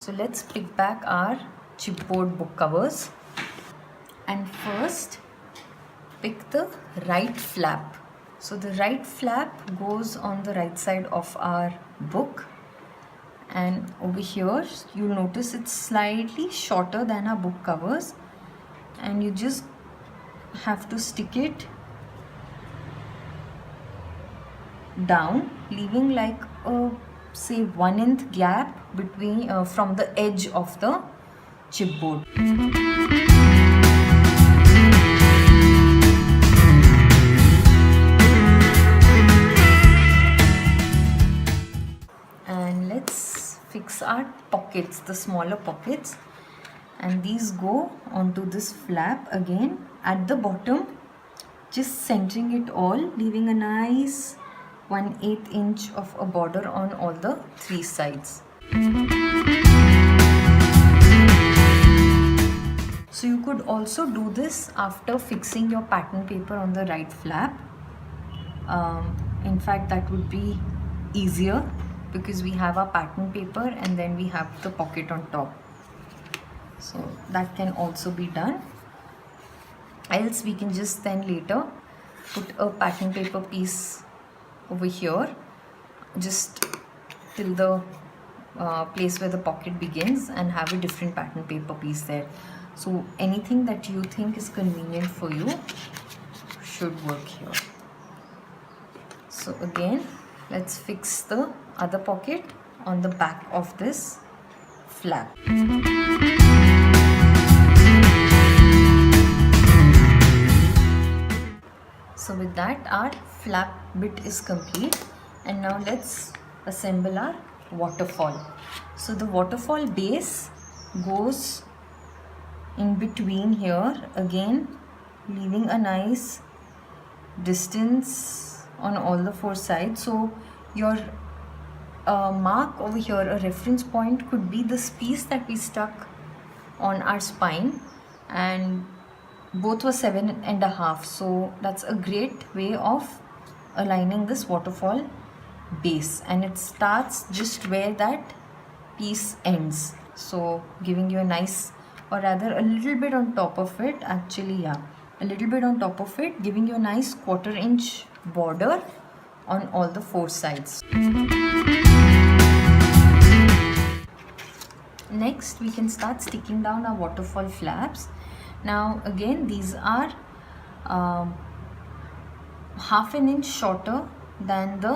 So let's pick back our chipboard book covers, and first pick the right flap. So the right flap goes on the right side of our book, and over here you'll notice it's slightly shorter than our book covers, and you just have to stick it down, leaving like a say 1" gap between from the edge of the chipboard. And let's fix our pockets, the smaller pockets, and these go onto this flap again at the bottom, just centering it all, leaving a nice 1/8 inch of a border on all the 3 sides. So you could also do this after fixing your pattern paper on the right flap. In fact, that would be easier because we have our pattern paper and then we have the pocket on top. So that can also be done. Else we can just then later put a pattern paper piece over here, just till the place where the pocket begins, and have a different pattern paper piece there. So anything that you think is convenient for you should work here. So again, let's fix the other pocket on the back of this flap. So with that, our flap bit is complete, and now let's assemble our waterfall. So the waterfall base goes in between here, again leaving a nice distance on all the 4 sides. So your mark over here, a reference point, could be this piece that we stuck on our spine, and both were 7.5. so that's a great way of aligning this waterfall base, and it starts just where that piece ends, so giving you a nice, or rather a little bit on top of it, actually, yeah, a little bit on top of it, giving you a nice 1/4 inch border on all the 4 sides. Next, we can start sticking down our waterfall flaps. Now again, these are 1/2 inch shorter than the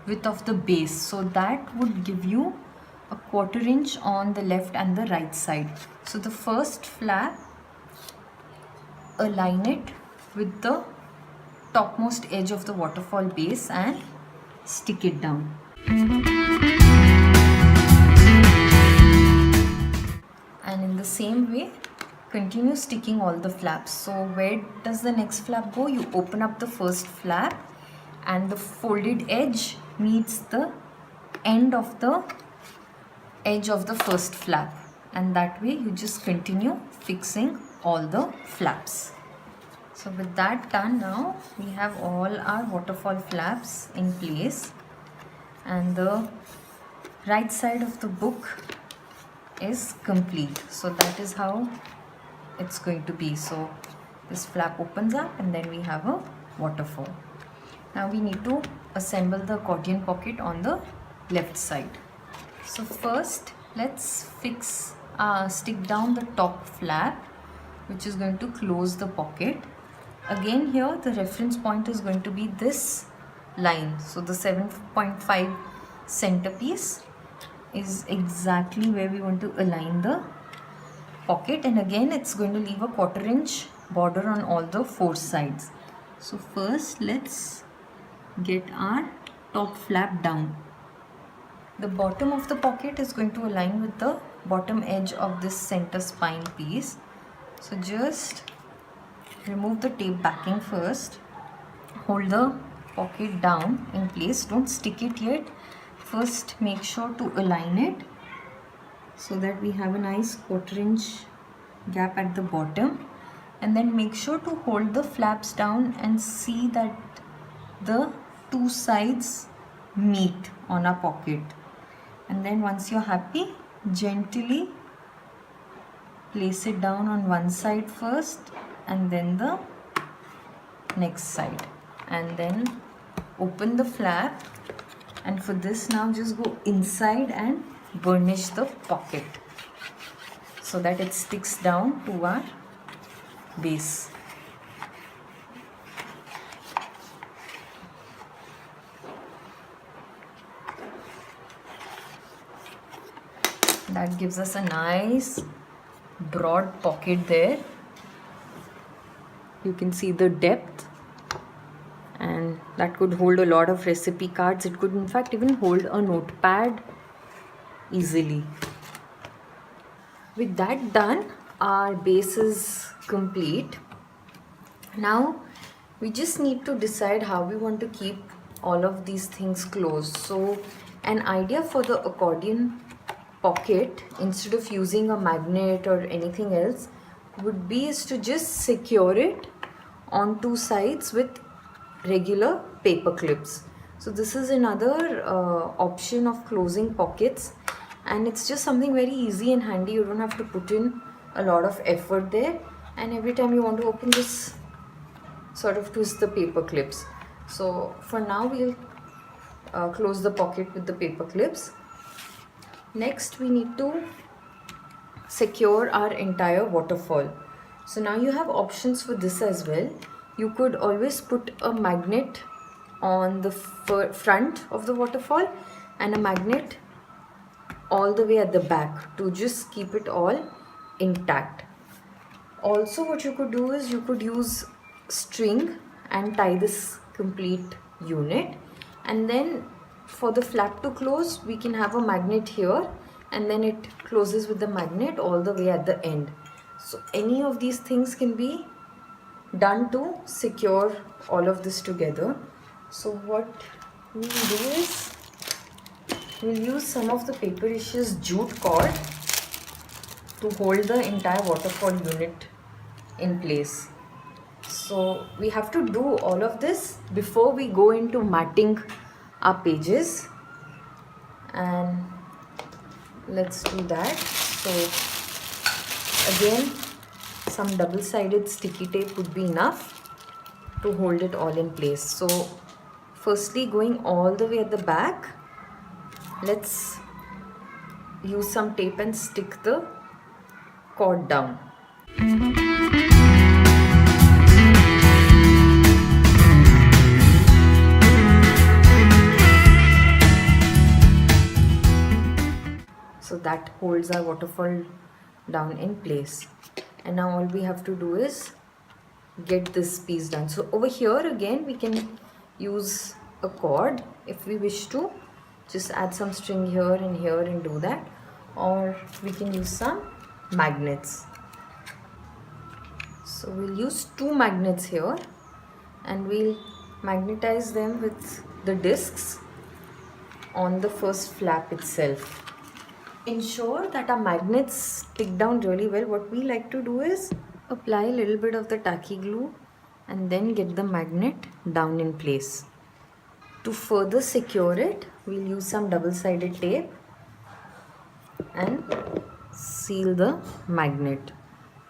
width of the base, so that would give you a 1/4 inch on the left and the right side. So the first flap, align it with the topmost edge of the waterfall base and stick it down. And in the same way, continue sticking all the flaps. So where does the next flap go? You open up the first flap and the folded edge meets the end of the edge of the first flap, and that way you just continue fixing all the flaps. So with that done, now we have all our waterfall flaps in place, and the right side of the book is complete. So that is how it's going to be. So this flap opens up and then we have a waterfall. Now we need to assemble the accordion pocket on the left side. So first let's stick down the top flap, which is going to close the pocket. Again, here the reference point is going to be this line. So the 7.5 centerpiece is exactly where we want to align the pocket, and again it's going to leave a 1/4 inch border on all the 4 sides. So first let's get our top flap down. The bottom of the pocket is going to align with the bottom edge of this center spine piece. So just remove the tape backing first, hold the pocket down in place, don't stick it yet. First make sure to align it so that we have a nice 1/4 inch gap at the bottom, and then make sure to hold the flaps down and see that the 2 sides meet on our pocket. And then once you're happy, gently place it down on one side first and then the next side, and then open the flap, and for this now just go inside and burnish the pocket so that it sticks down to our base. That gives us a nice broad pocket there. You can see the depth, and that could hold a lot of recipe cards. It could in fact even hold a notepad easily. With that done, our base is complete. Now we just need to decide how we want to keep all of these things closed. So an idea for the accordion pocket, instead of using a magnet or anything else, would be is to just secure it on two sides with regular paper clips. So this is another option of closing pockets, and it's just something very easy and handy. You don't have to put in a lot of effort there, and every time you want to open, just sort of twist the paper clips. So for now we'll close the pocket with the paper clips. Next we need to secure our entire waterfall. So now you have options for this as well. You could always put a magnet on the front of the waterfall and a magnet all the way at the back to just keep it all intact. Also what you could do is you could use string and tie this complete unit, and then for the flap to close we can have a magnet here, and then it closes with the magnet all the way at the end. So any of these things can be done to secure all of this together. So what we'll do is we'll use some of the Papericious jute cord to hold the entire waterfall unit in place. So we have to do all of this before we go into matting our pages, and let's do that. So again, some double-sided sticky tape would be enough to hold it all in place. So firstly, going all the way at the back, let's use some tape and stick the cord down. So that holds our waterfall down in place. And now all we have to do is get this piece done. So over here again we can use a cord if we wish to. Just add some string here and do that. Or we can use some magnets. So we'll use two magnets here and we'll magnetize them with the discs on the first flap itself. Ensure that our magnets stick down really well. What we like to do is apply a little bit of the tacky glue and then get the magnet down in place. To further secure it, we'll use some double-sided tape and seal the magnet.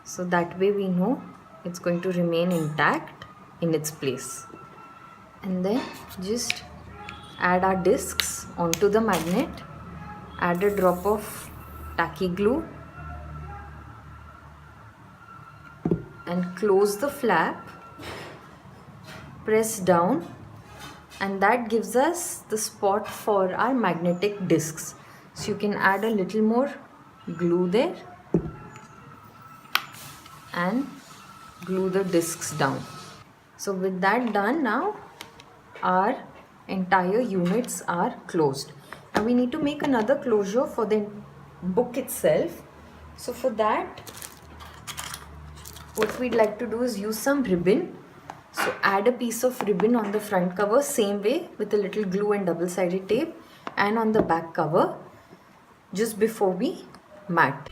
So that way we know it's going to remain intact in its place. And then just add our discs onto the magnet. Add a drop of tacky glue and close the flap, press down, and that gives us the spot for our magnetic discs. So you can add a little more glue there and glue the discs down. So with that done, now our entire units are closed. Now we need to make another closure for the book itself. So for that, what we'd like to do is use some ribbon. So add a piece of ribbon on the front cover, same way with a little glue and double-sided tape, and on the back cover just before we mat.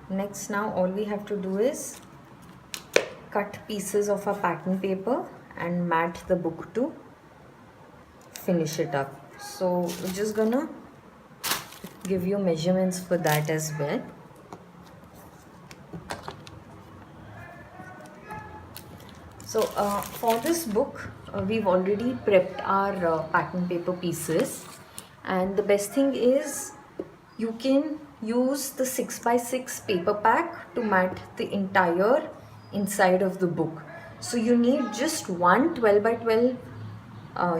Next, now all we have to do is cut pieces of our pattern paper and mat the book to finish it up. So we're just gonna give you measurements for that as well. So for this book, we've already prepped our pattern paper pieces, and the best thing is you can use the 6x6 paper pack to mat the entire inside of the book. So you need just one 12x12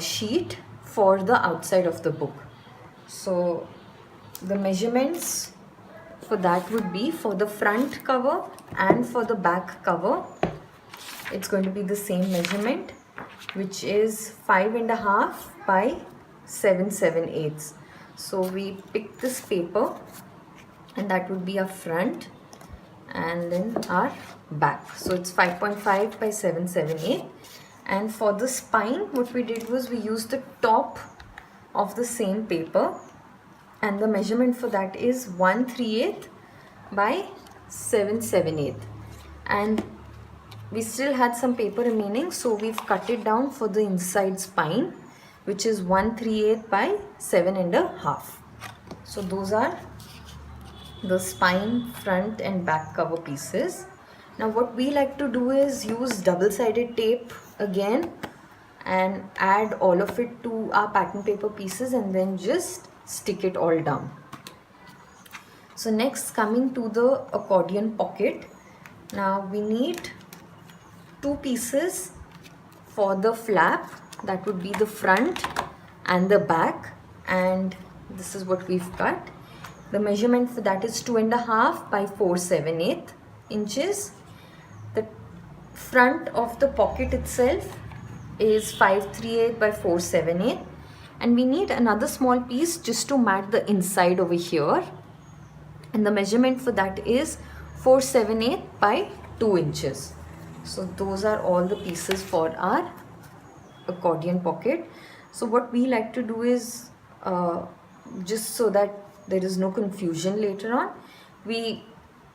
sheet for the outside of the book. So the measurements for that would be for the front cover and for the back cover. It's going to be the same measurement, which is 5.5 by 7/7/8. So we pick this paper, and that would be our front and then our back. So it's 5.5 by 7/7/8. And for the spine, what we did was we used the top of the same paper, and the measurement for that is 1/3/8 by 7/7/8. And we still had some paper remaining, so we've cut it down for the inside spine, which is 1/3/8 by 7.5. So those are the spine, front and back cover pieces. Now what we like to do is use double-sided tape again and add all of it to our pattern paper pieces and then just stick it all down. So next, coming to the accordion pocket. Now we need 2 pieces for the flap. That would be the front and the back, and this is what we've cut. The measurement for that is 2.5 by 4/7/8 inches. The front of the pocket itself is 5/3/8 by 4/7/8, and we need another small piece just to mat the inside over here, and the measurement for that is 4/7/8 by 2 inches. So those are all the pieces for our accordion pocket. So what we like to do is just so that there is no confusion later on, we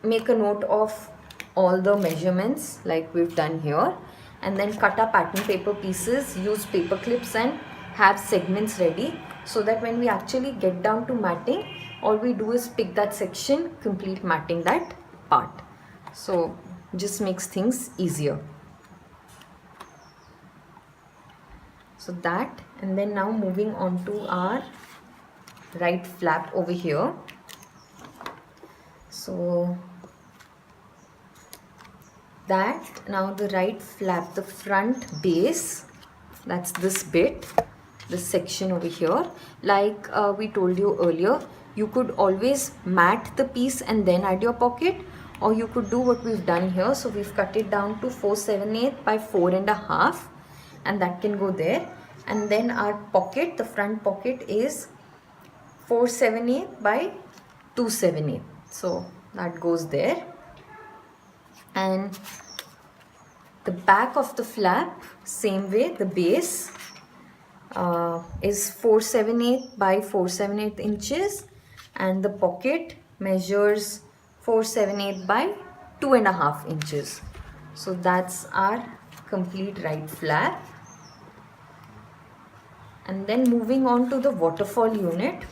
make a note of all the measurements like we've done here, and then cut our pattern paper pieces, use paper clips and have segments ready, so that when we actually get down to matting, all we do is pick that section, complete matting that part. So just makes things easier. So that, and then now moving on to our right flap over here. So that, now the right flap, the front base, that's this bit, this section over here. Like we told you earlier, you could always mat the piece and then add your pocket, or you could do what we've done here. So we've cut it down to 4/7/8 by 4.5, and that can go there. And then our pocket, the front pocket, is 4/7/8 by 2/7/8. So that goes there. And the back of the flap, same way, the base is 4/7/8 by 4/7/8 inches, and the pocket measures 4/7/8 by 2.5 inches. So that's our complete right flap. And then moving on to the waterfall unit.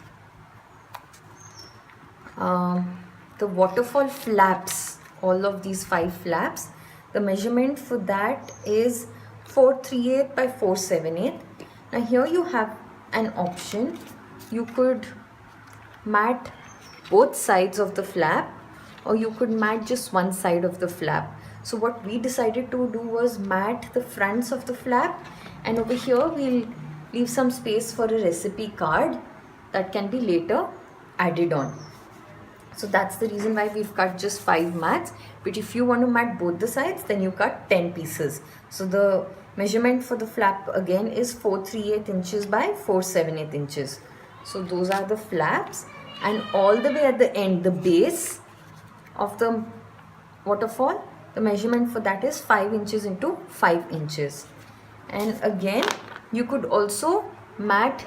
The waterfall flaps, all of these 5 flaps, the measurement for that is 4/3/8 by 4/7/8. Now here you have an option. You could mat both sides of the flap, or you could mat just one side of the flap. So what we decided to do was mat the fronts of the flap, and over here we'll leave some space for a recipe card that can be later added on. So that's the reason why we've cut just 5 mats. But if you want to mat both the sides, then you cut 10 pieces. So the measurement for the flap again is 4/3/8 inches by 4/7/8 inches. So those are the flaps, and all the way at the end, the base of the waterfall, the measurement for that is 5 inches into 5 inches. And again, you could also mat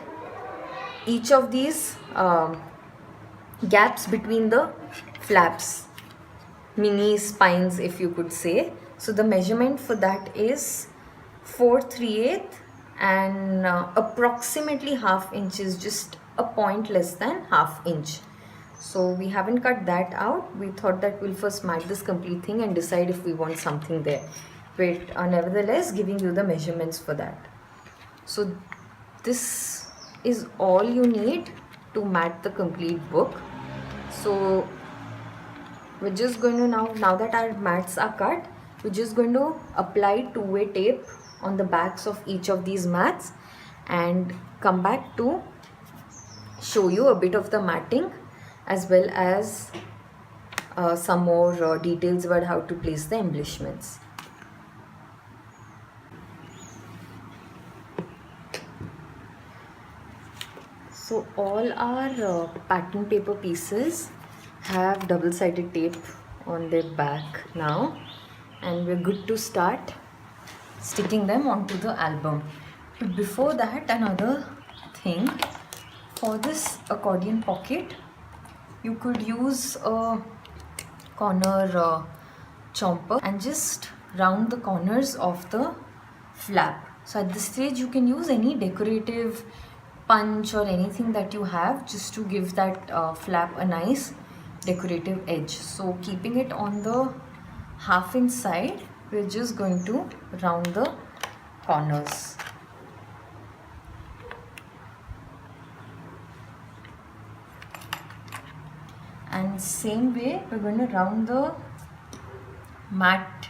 each of these gaps between the flaps, mini spines if you could say. So the measurement for that is 4/3/8 and approximately ½ inch is just a point less than ½ inch. So we haven't cut that out. We thought that we'll first mat this complete thing and decide if we want something there, but nevertheless giving you the measurements for that. So this is all you need to mat the complete book. So we're just going to now that our mats are cut, we're just going to apply two-way tape on the backs of each of these mats and come back to show you a bit of the matting as well as some more details about how to place the embellishments. So all our pattern paper pieces have double-sided tape on their back now, and we're good to start sticking them onto the album. But before that, another thing, for this accordion pocket you could use a corner chomper and just round the corners of the flap. So at this stage you can use any decorative punch or anything that you have just to give that flap a nice decorative edge. So keeping it on the ½ inch side, we're just going to round the corners. And same way we're going to round the matte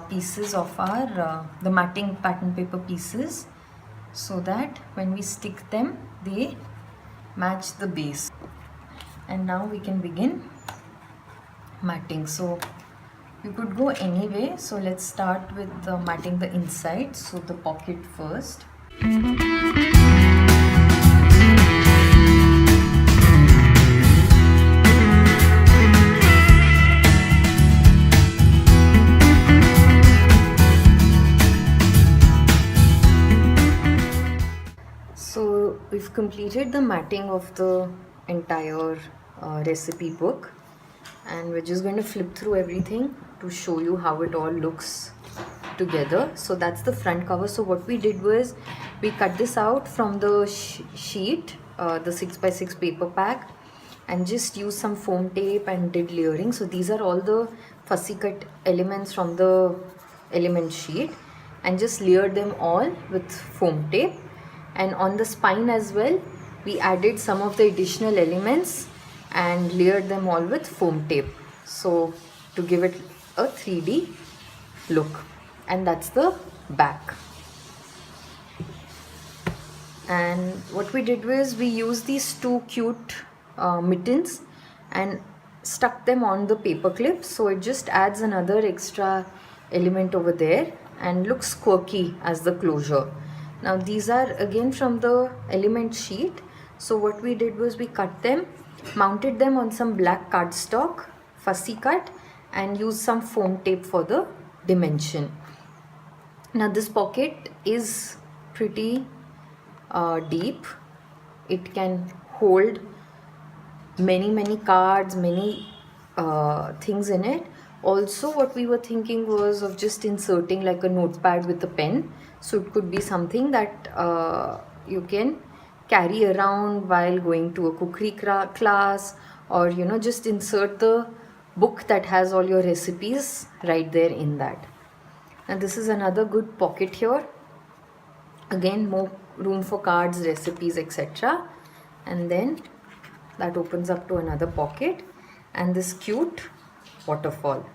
pieces of our the matting pattern paper pieces, so that when we stick them they match the base. And now we can begin matting. So you could go anyway. So let's start with matting the inside, so the pocket first. So we've completed the matting of the entire recipe book, and we're just going to flip through everything to show you how it all looks together. So that's the front cover. So what we did was we cut this out from the sheet, the 6x6 paper pack, and just used some foam tape and did layering. So these are all the fussy cut elements from the element sheet, and just layered them all with foam tape. And on the spine as well, we added some of the additional elements and layered them all with foam tape, so to give it a 3D look. And that's the back. And what we did was we used these two cute mittens and stuck them on the paper clip, so it just adds another extra element over there and looks quirky as the closure. Now these are again from the element sheet. So what we did was we cut them, mounted them on some black cardstock, fussy cut, and used some foam tape for the dimension. Now this pocket is pretty deep. It can hold many cards, many things in it. Also what we were thinking was of just inserting like a notepad with a pen, so it could be something that you can carry around while going to a cookery class, or just insert the book that has all your recipes right there in that. And this is another good pocket here. Again, more room for cards, recipes, etc. And then that opens up to another pocket, and this cute waterfall.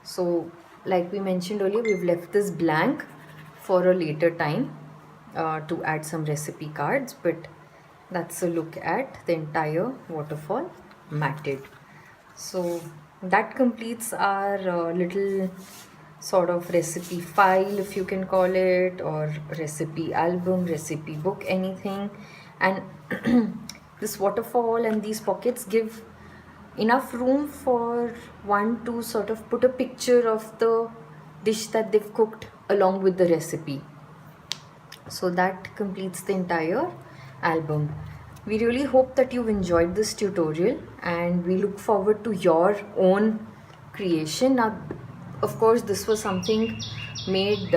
So like we mentioned earlier, we've left this blank for a later time to add some recipe cards, but that's a look at the entire waterfall matted. So that completes our little sort of recipe file, if you can call it, or recipe album, recipe book, anything. And this waterfall and these pockets give enough room for one to sort of put a picture of the dish that they've cooked along with the recipe. So that completes the entire album. We really hope that you've enjoyed this tutorial, and we look forward to your own creation. Now, of course, this was something made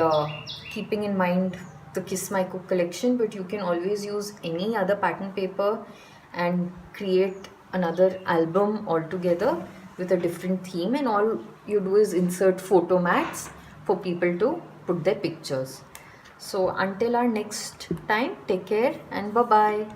keeping in mind the Kiss My Cook collection, but you can always use any other pattern paper and create another album altogether with a different theme, and all you do is insert photo mats for people to put their pictures. So until our next time, take care and bye bye.